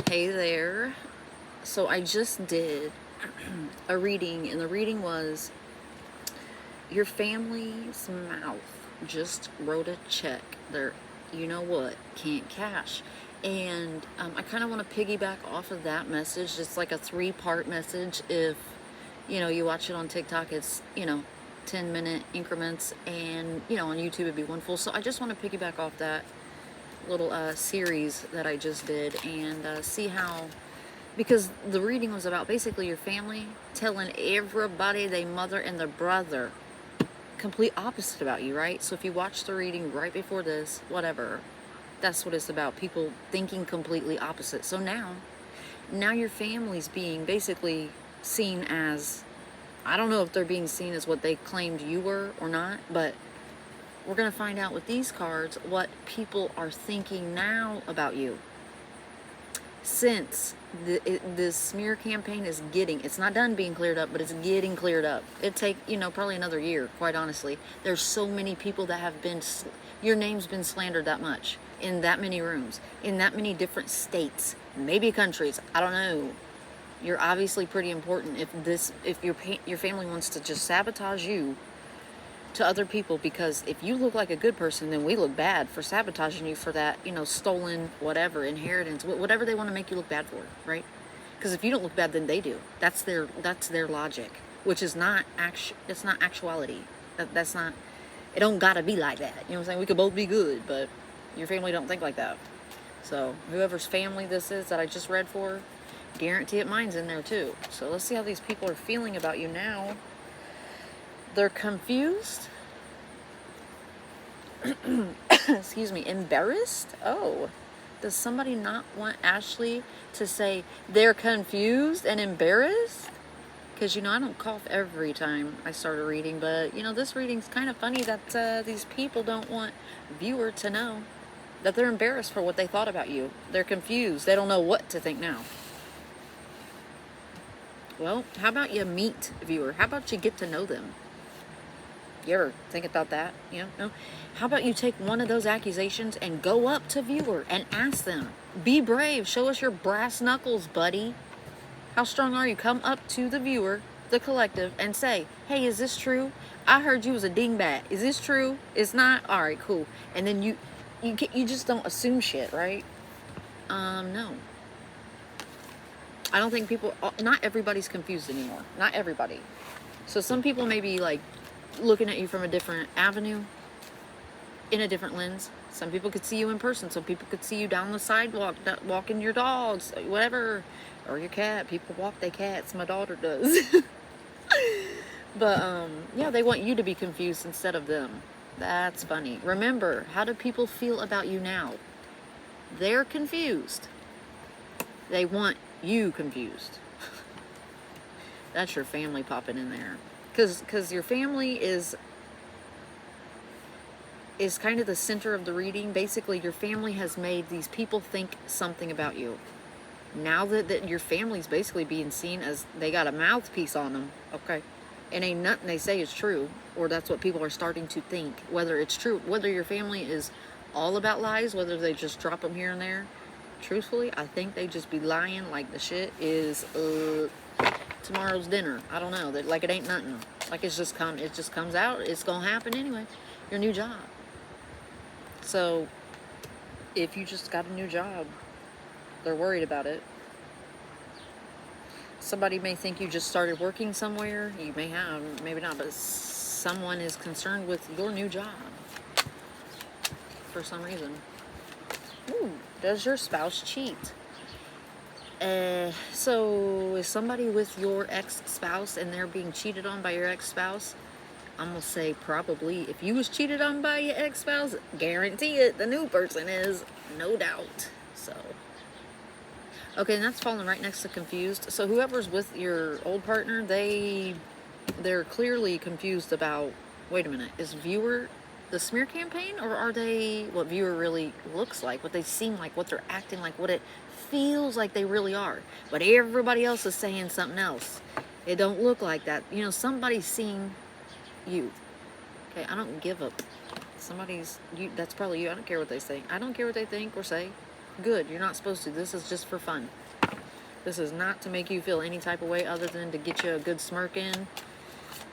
Hey there. So I just did a reading, and the reading was your family's mouth just wrote a check. They're, you know what, can't cash. And I kind of want to piggyback off of that message. It's like a three-part message. If you watch it on TikTok, it's 10-minute increments, and on YouTube it'd be one full. So I just want to piggyback off that little series that I just did and see how, because the reading was about basically your family telling everybody, they mother and their brother, complete opposite about you, right? So if you watch the reading right before this, whatever, that's what it's about. People thinking completely opposite. So now your family's being basically seen as, I don't know if they're being seen as what they claimed you were or not, but we're going to find out with these cards what people are thinking now about you. Since this smear campaign is it's not done being cleared up, but it's getting cleared up. It'd take, probably another year, quite honestly. There's so many people that have been, your name's been slandered that much, in that many rooms, in that many different states, maybe countries, I don't know. You're obviously pretty important if your family wants to just sabotage you to other people, because if you look like a good person, then we look bad for sabotaging you for that, stolen whatever, inheritance, whatever they want to make you look bad for, right? Because if you don't look bad, then they do. That's their logic, which is not it's not actuality. That's not, it don't gotta be like that. You know what I'm saying? We could both be good, but your family don't think like that. So whoever's family this is that I just read for, guarantee it, mine's in there too. So let's see how these people are feeling about you now. They're confused. Excuse me, embarrassed? Oh, does somebody not want Ashley to say they're confused and embarrassed? Because, I don't cough every time I start a reading, but, this reading's kind of funny that these people don't want viewer to know that they're embarrassed for what they thought about you. They're confused. They don't know what to think now. Well, how about you meet viewer? How about you get to know them? You ever think about that? No. How about you take one of those accusations and go up to viewer and ask them? Be brave. Show us your brass knuckles, buddy. How strong are you? Come up to the viewer, the collective, and say, hey, is this true? I heard you was a dingbat. Is this true? It's not? All right, cool. And then you just don't assume shit, right? No. I don't think not everybody's confused anymore. Not everybody. So some people may be like looking at you from a different avenue, in a different lens. Some people could see you in person. Some people could see you down the sidewalk, walking your dogs, whatever, or your cat. People walk their cats. My daughter does. But yeah, they want you to be confused instead of them. That's funny. Remember, how do people feel about you now? They're confused. They want you confused. That's your family popping in there. Because your family is kind of the center of the reading. Basically, your family has made these people think something about you. Now that your family's basically being seen as they got a mouthpiece on them, okay? And ain't nothing they say is true, or that's what people are starting to think. Whether it's true, whether your family is all about lies, whether they just drop them here and there. Truthfully, I think they just be lying like the shit is tomorrow's dinner. I don't know. Like it ain't nothing. Like it just comes out. It's gonna happen anyway. Your new job. So if you just got a new job, they're worried about it. Somebody may think you just started working somewhere. You may have, maybe not, but someone is concerned with your new job for some reason. Ooh, does your spouse cheat? So is somebody with your ex-spouse and they're being cheated on by your ex-spouse? I'm gonna say probably. If you was cheated on by your ex-spouse, guarantee it, the new person is, no doubt. So, okay, and that's falling right next to confused. So whoever's with your old partner, they're clearly confused about, wait a minute, is viewer the smear campaign, or are they what viewer really looks like, what they seem like, what they're acting like, what it feels like they really are? But everybody else is saying something else. It don't look like that. Somebody's seeing you. Okay, I don't give up. That's probably you. I don't care what they say. I don't care what they think or say. Good. You're not supposed to. This is just for fun. This is not to make you feel any type of way other than to get you a good smirk in.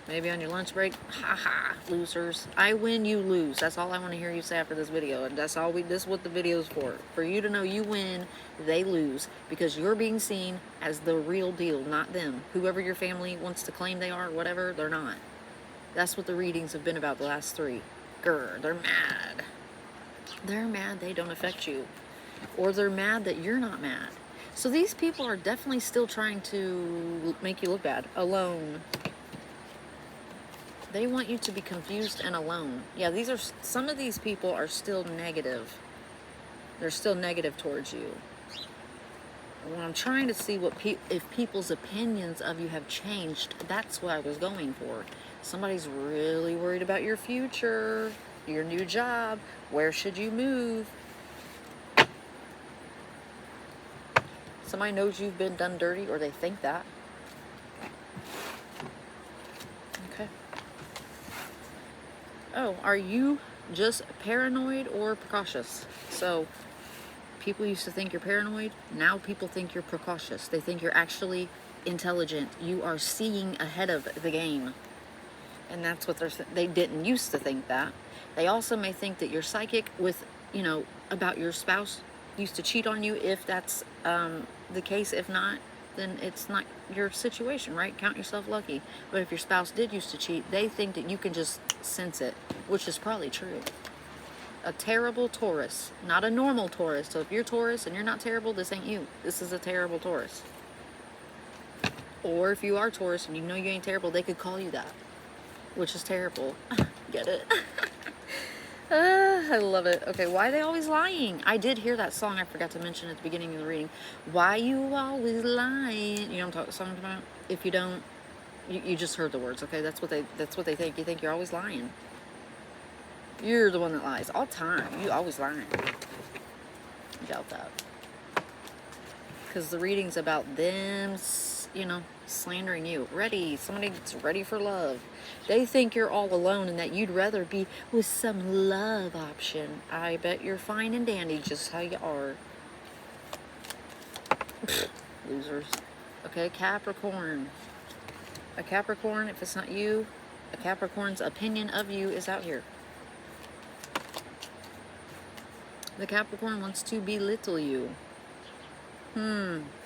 Maybe on your lunch break. Ha ha, losers. I win, you lose. That's all I want to hear you say after this video. And that's all this is what the video is for. For you to know you win, they lose. Because you're being seen as the real deal, not them. Whoever your family wants to claim they are, whatever, they're not. That's what the readings have been about the last 3. Grr, they're mad. They're mad they don't affect you. Or they're mad that you're not mad. So these people are definitely still trying to make you look bad. Alone. They want you to be confused and alone. Yeah, some of these people are still negative. They're still negative towards you. When I'm trying to see if people's opinions of you have changed, that's what I was going for. Somebody's really worried about your future, your new job, where should you move? Somebody knows you've been done dirty, or they think that. Okay. Oh, are you just paranoid or precautious? So, people used to think you're paranoid. Now people think you're precautious. They think you're actually intelligent. You are seeing ahead of the game. And that's what they didn't used to think that. They also may think that you're psychic with, about your spouse used to cheat on you. If that's the case, if not, then it's not your situation, right? Count yourself lucky. But if your spouse did used to cheat, they think that you can just sense it, which is probably true. A terrible Taurus, not a normal Taurus. So if you're Taurus and you're not terrible, this ain't you. This is a terrible Taurus. Or if you are Taurus and you know you ain't terrible, they could call you that, which is terrible. Get it? I love it. Okay, why are they always lying? I did hear that song I forgot to mention at the beginning of the reading. Why you always lying? You know what I'm talking about? If you don't, you just heard the words, okay? That's what they think. You think you're always lying. You're the one that lies all the time. You always lying. I doubt that. Because the reading's about them, slandering you. Somebody that's ready for love. They think you're all alone and that you'd rather be with some love option. I bet you're fine and dandy just how you are. Losers. Okay, Capricorn. A Capricorn, if it's not you, a Capricorn's opinion of you is out here. The Capricorn wants to belittle you.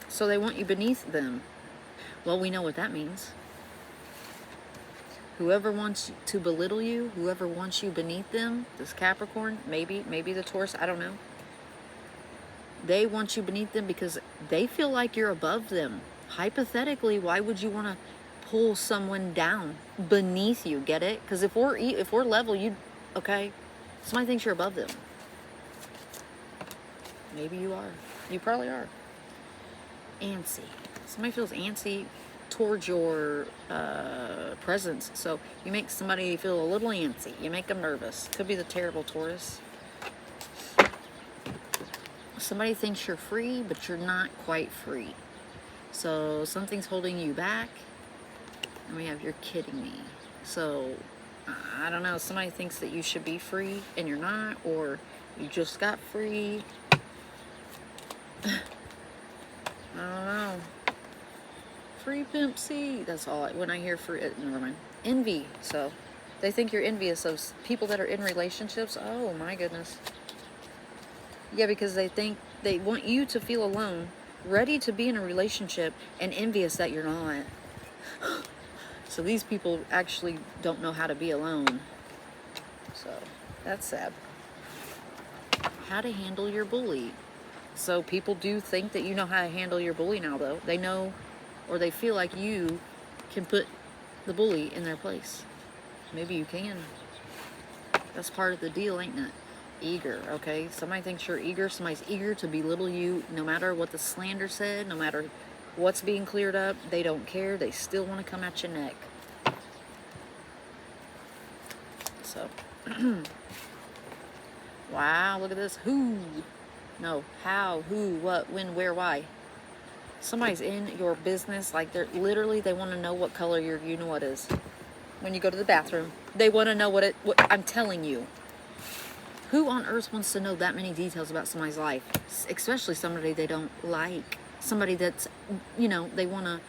So they want you beneath them. Well, we know what that means. Whoever wants to belittle you, whoever wants you beneath them, this Capricorn, maybe the Taurus, I don't know. They want you beneath them because they feel like you're above them. Hypothetically, why would you want to pull someone down beneath you? Get it? Because if we're level, somebody thinks you're above them. Maybe you are. You probably are. Antsy. Somebody feels antsy towards your presence. So you make somebody feel a little antsy. You make them nervous. Could be the terrible Taurus. Somebody thinks you're free, but you're not quite free. So something's holding you back. And we have you're kidding me. So I don't know. Somebody thinks that you should be free and you're not, or you just got free. I don't know. Free Pimp C. That's all. When I hear free, never mind. Envy. So they think you're envious of people that are in relationships. Oh my goodness. Yeah, because they think they want you to feel alone, ready to be in a relationship, and envious that you're not. So these people actually don't know how to be alone. So that's sad. How to handle your bully. So people do think that you know how to handle your bully now, though. They know, or they feel like you can put the bully in their place. Maybe you can. That's part of the deal, ain't it? Eager, okay? Somebody thinks you're eager. Somebody's eager to belittle you no matter what the slander said, no matter what's being cleared up. They don't care. They still want to come at your neck. So, wow, look at this. Who? No, how, who, what, when, where, why. Somebody's in your business, like they want to know what color your you-know-what is. When you go to the bathroom, they want to know what I'm telling you. Who on earth wants to know that many details about somebody's life? Especially somebody they don't like. Somebody that's, they want to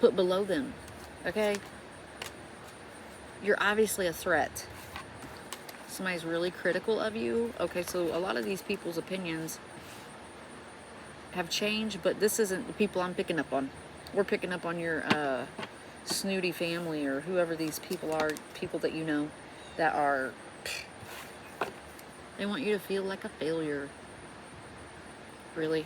put below them. Okay? You're obviously a threat. Somebody's really critical of you. Okay, so a lot of these people's opinions have changed, but this isn't the people I'm picking up on. We're picking up on your snooty family or whoever these people are, people that you know that are, they want you to feel like a failure. Really?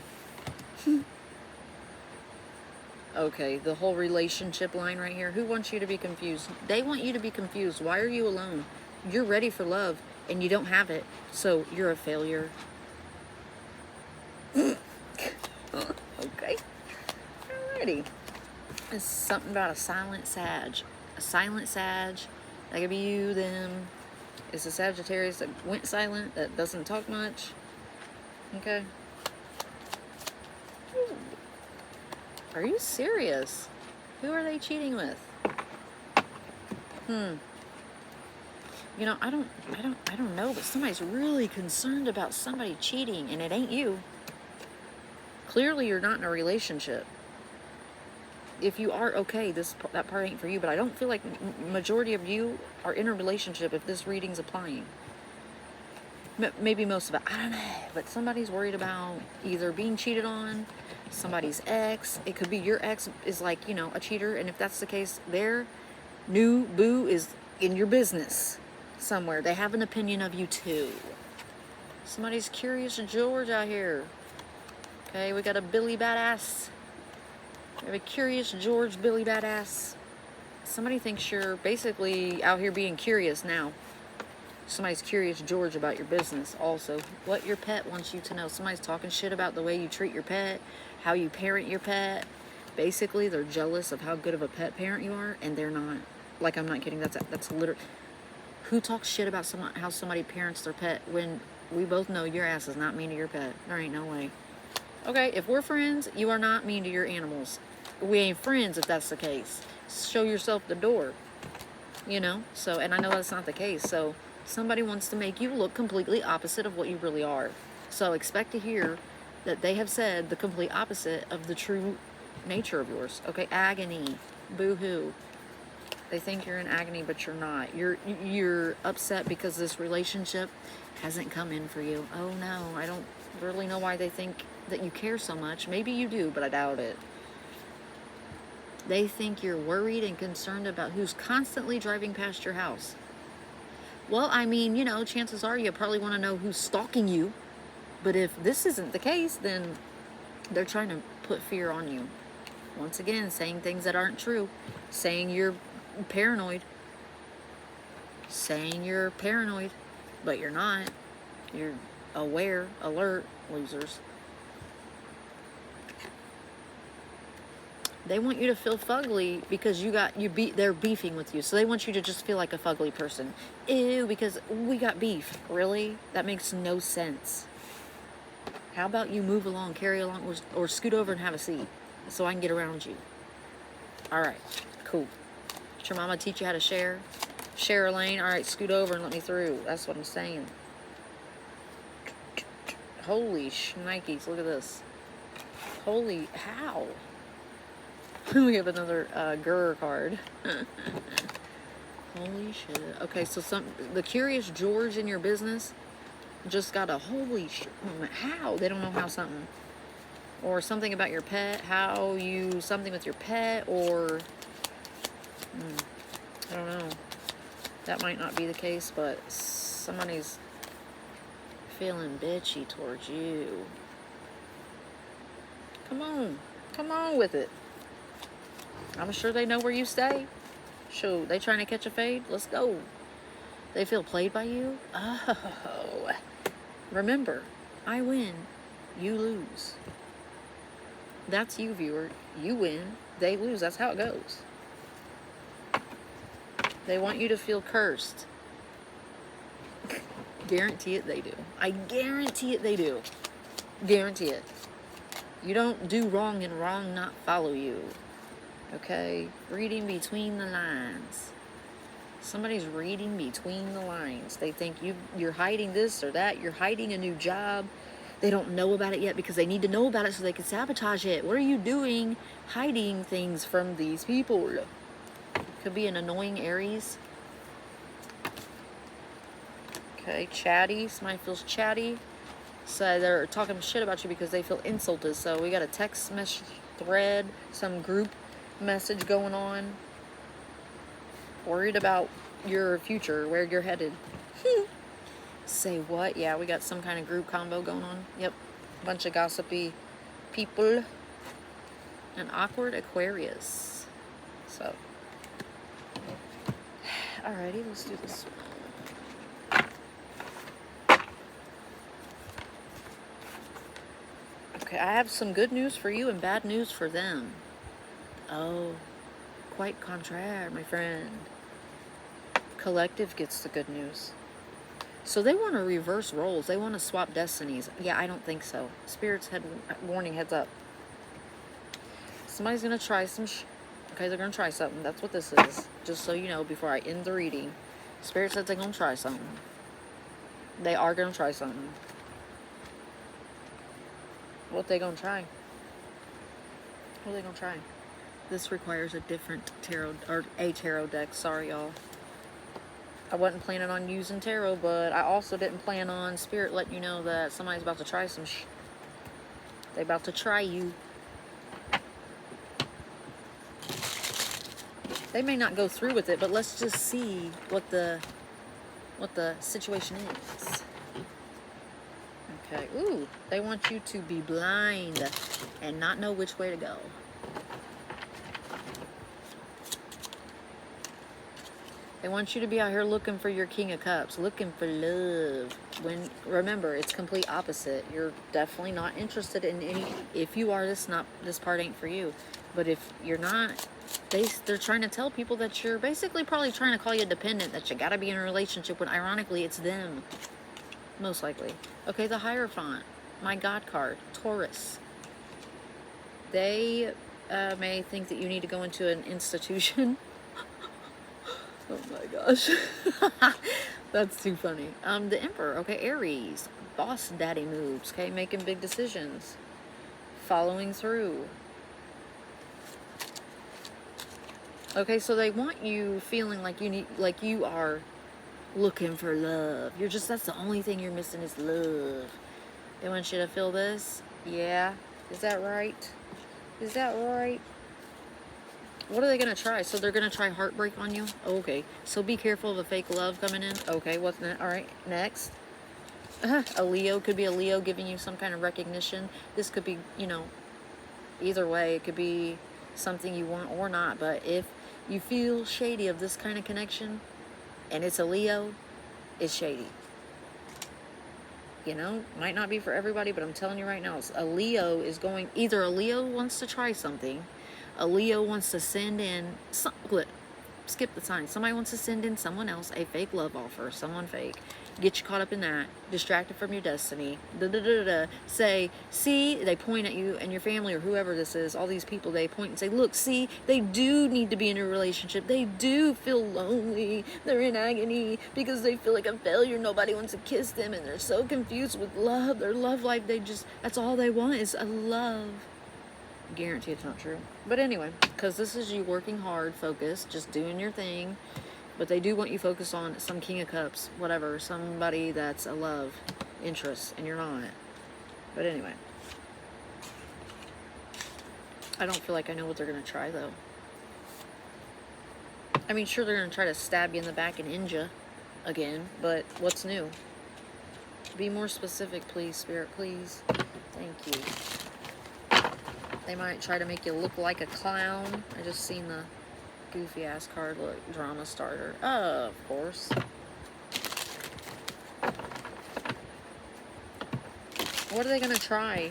Okay, the whole relationship line right here. Who wants you to be confused? They want you to be confused. Why are you alone? You're ready for love and you don't have it, so you're a failure. Okay. Alrighty. It's something about a silent Sag. A silent Sag. That could be you, them. It's a Sagittarius that went silent, that doesn't talk much. Okay. Ooh. Are you serious? Who are they cheating with? I don't know, but somebody's really concerned about somebody cheating, and it ain't you. Clearly, you're not in a relationship. If you are, okay, that part ain't for you, but I don't feel like majority of you are in a relationship if this reading's applying. Maybe most of it, I don't know, but somebody's worried about either being cheated on, somebody's ex. It could be your ex is like, a cheater, and if that's the case, their new boo is in your business somewhere. They have an opinion of you too. Somebody's curious George out here. Okay, we got a Billy Badass. We have a curious George Billy Badass. Somebody thinks you're basically out here being curious now. Somebody's curious George about your business also. What your pet wants you to know. Somebody's talking shit about the way you treat your pet, how you parent your pet. Basically, they're jealous of how good of a pet parent you are, and they're not. Like, I'm not kidding. That's literally. Who talks shit about how somebody parents their pet when we both know your ass is not mean to your pet? There ain't no way. Okay, if we're friends, you are not mean to your animals. We ain't friends if that's the case. Show yourself the door. So, and I know that's not the case. So, somebody wants to make you look completely opposite of what you really are. So, expect to hear that they have said the complete opposite of the true nature of yours. Okay, agony, boo-hoo. They think you're in agony, but you're not. You're upset because this relationship hasn't come in for you. Oh no, I don't really know why they think that you care so much. Maybe you do, but I doubt it. They think you're worried and concerned about who's constantly driving past your house. Well, I mean, chances are you probably want to know who's stalking you. But if this isn't the case, then they're trying to put fear on you. Once again, saying things that aren't true. Saying you're paranoid. Saying you're paranoid, but you're not. You're aware, alert, losers. They want you to feel fugly because they're beefing with you. So they want you to just feel like a fugly person. Ew, because we got beef. Really? That makes no sense. How about you move along, carry along, or scoot over and have a seat so I can get around you? All right, cool. Did your mama teach you how to share? Share a lane? All right, scoot over and let me through. That's what I'm saying. Holy shnikes, look at this. Holy, how? We have another Gurr card. Holy shit. Okay, so the curious George in your business just got a holy shit. How? They don't know how something. Or something about your pet. Something with your pet, or I don't know. That might not be the case, but somebody's feeling bitchy towards you. Come on with it. I'm sure they know where you stay. Shoot, they trying to catch a fade? Let's go. They feel played by you? Oh. Remember, I win, you lose. That's you, viewer. You win, they lose. That's how it goes. They want you to feel cursed. Guarantee it they do. I guarantee it they do. Guarantee it. You don't do wrong and wrong not follow you. Okay? Reading between the lines. Somebody's reading between the lines. They think you're hiding this or that. You're hiding a new job. They don't know about it yet because they need to know about it so they can sabotage it. What are you doing hiding things from these people? Could be an annoying Aries. Okay, chatty. Somebody feels chatty. So they're talking shit about you because they feel insulted. So we got a text message thread, some group message going on. Worried about your future, where you're headed. Say what? Yeah, we got some kind of group combo going on. Yep. Bunch of gossipy people. An awkward Aquarius. So. Alrighty, let's do this one. Okay, I have some good news for you and bad news for them. Oh, quite contraire, my friend. Collective gets the good news. So they want to reverse roles. They want to swap destinies. Yeah, I don't think so. Spirits had warning, heads up. Somebody's going to try some okay, they're going to try something. That's what this is. Just so you know, before I end the reading. Spirit said they're going to try something. They are going to try something. What they going to try? What are they going to try? This requires a different tarot, or a tarot deck. Sorry, y'all. I wasn't planning on using tarot, but I also didn't plan on Spirit letting you know that somebody's about to try some They about to try you. They may not go through with it, but let's just see what the situation is. Okay. Ooh, they want you to be blind and not know which way to go. They want you to be out here looking for your King of Cups, looking for love. When, remember, it's complete opposite. You're definitely not interested in any. If you are, this part ain't for you. But if you're not, they're trying to tell people that you're basically probably trying to call you dependent, that you got to be in a relationship. When ironically, it's them, most likely. Okay, the Hierophant, my God card, Taurus. They may think that you need to go into an institution. Oh my gosh. That's too funny. The Emperor, okay, Aries. Boss daddy moves, okay, making big decisions. Following through. Okay, so they want you feeling like you are looking for love. That's the only thing you're missing is love. They want you to feel this. Yeah. Is that right? Is that right? What are they going to try? So they're going to try heartbreak on you? Okay. So be careful of a fake love coming in. Okay, what's next? All right, next. A Leo. Could be a Leo giving you some kind of recognition. This could be, either way. It could be something you want or not. But if you feel shady of this kind of connection, and it's a Leo, it's shady. Might not be for everybody, but I'm telling you right now, a Leo is going, either a Leo wants to try something, a Leo wants to send in, skip the sign, somebody wants to send in someone else a fake love offer, someone fake, get you caught up in that, distracted from your destiny, say, see, they point at you and your family or whoever this is, all these people, they point and say, look, see, they do need to be in a relationship, they do feel lonely, they're in agony because they feel like a failure, nobody wants to kiss them, and they're so confused with love, their love life, that's all they want is a love. Guarantee it's not true. But anyway, because this is you working hard, focused, just doing your thing. But they do want you focused on some King of Cups, whatever, somebody that's a love interest, and you're not. But anyway. I don't feel like I know what they're going to try, though. I mean, sure, they're going to try to stab you in the back and end you again, but what's new? Be more specific, please, Spirit, please. Thank you. They might try to make you look like a clown. I just seen the goofy ass card, look, drama starter. Of course. What are they going to try?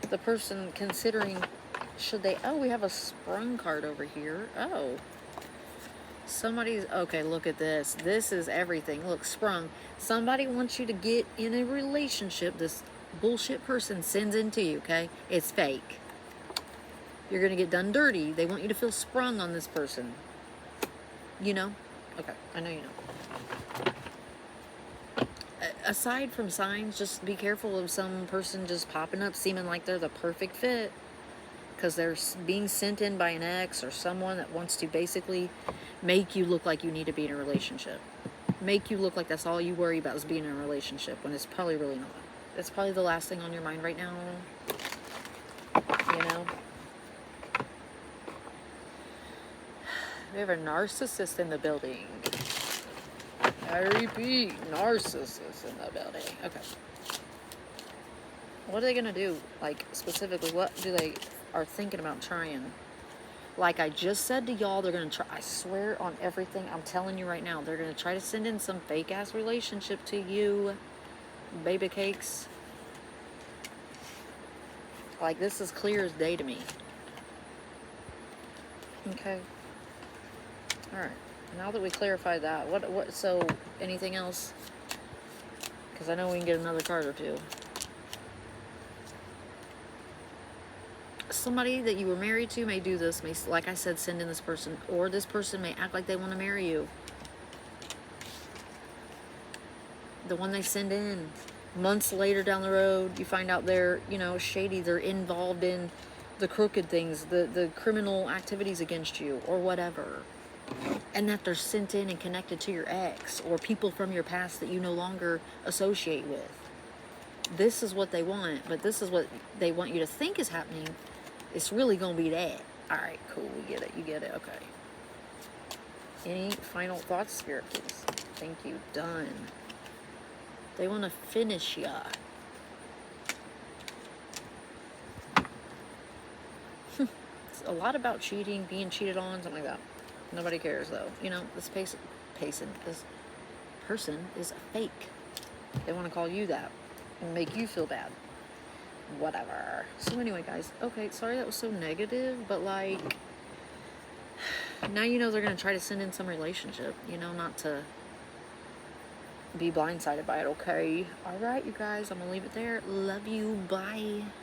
The person considering, should they, oh, we have a sprung card over here. Oh. Somebody's, okay, look at this. This is everything. Look, sprung. Somebody wants you to get in a relationship. This bullshit person sends into you, okay? It's fake. You're going to get done dirty. They want you to feel sprung on this person. Okay, I know you know. Aside from signs, just be careful of some person just popping up seeming like they're the perfect fit because they're being sent in by an ex or someone that wants to basically make you look like you need to be in a relationship. Make you look like that's all you worry about is being in a relationship when it's probably really not. It's probably the last thing on your mind right now, you know? We have a narcissist in the building. I repeat, narcissist in the building. Okay. What are they gonna do? Like, specifically, what do they are thinking about trying? Like I just said to y'all, they're gonna try. I swear on everything I'm telling you right now, they're gonna try to send in some fake ass relationship to you, baby cakes. Like, this is clear as day to me. Okay. All right. Now that we clarified that, what? So, anything else? Because I know we can get another card or two. Somebody that you were married to may do this. May, like I said, send in this person, or this person may act like they want to marry you. The one they send in, months later down the road, you find out they're, you know, shady. They're involved in the crooked things, the criminal activities against you, or whatever. And that they're sent in and connected to your ex or people from your past that you no longer associate with. This is what they want, but this is what they want you to think is happening. It's really going to be that. All right, cool. We get it. You get it. Okay. Any final thoughts, Spirit, please? Thank you. Done. They want to finish ya. It's a lot about cheating, being cheated on, something like that. Nobody cares, though. You know, this person is a fake. They want to call you that and make you feel bad. Whatever. So anyway, guys. Okay, sorry that was so negative, but like, now you know they're going to try to send in some relationship. You know, not to be blindsided by it, okay? All right, you guys. I'm going to leave it there. Love you. Bye.